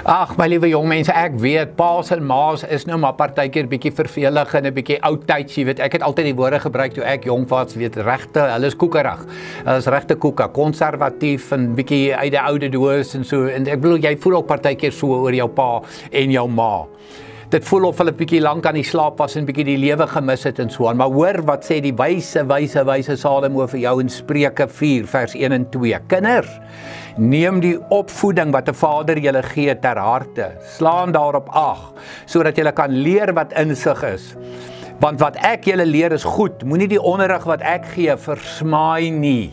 Ag, my liewe jong mense, ek weet, paas en maas is nou maar partykeer bietjie vervelig en 'n bietjie oudtyds, jy weet. Ek het altyd die woorde gebruik toe ek jong was, weet, regte, hulle is koekerig. Hulle is regte koeke, konservatief en bietjie uit die oude doos en so. En ek bedoel, jy voel ook partykeer so oor jou pa en jou ma. Dit voel of hulle bietjie lank aan die slaap was en bietjie die lewe gemis het en so aan. Maar hoor wat sê die wyse Salomo vir jou in Spreuke 4 vers 1 en 2. Kinders, neem die opvoeding wat 'n vader julle gee ter harte. Slaan daarop ag, sodat julle kan leer wat insig is. Want wat ek julle leer is goed. Moenie die onderrig wat ek gee versmaai nie.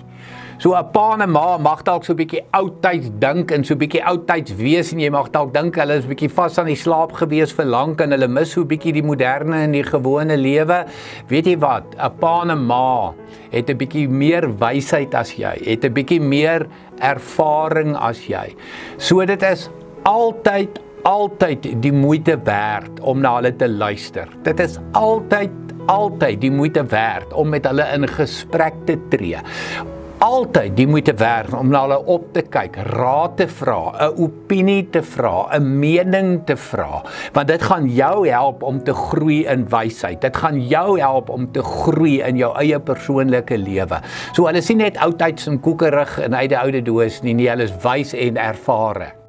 So 'n pa en 'n ma mag dalk so 'n bietjie oudtyds dink en so 'n bietjie oudtyds wees en jy mag dalk dink hulle is bietjie vas aan die slaap gewees vir lank en hulle mis so 'n bietjie die moderne en die gewone lewe. Weet jy wat? 'n Pa en 'n ma het 'n bietjie meer wysheid as jy, het 'n bietjie meer ervaring as jy. So dit is altyd die moeite werd om na hulle te luister. Dit is altyd die moeite werd om met hulle in gesprek te tree. Altyd die moeite werd om na hulle op te kyk, raad te vra, 'n opinie te vra, 'n mening te vra, want dit gaan jou help om te groei in wysheid. Dit gaan jou help om te groei in jou eie persoonlike lewe. So hulle is nie net oudtyds en koekerig en uit die oude doos nie, hulle is wys en ervare.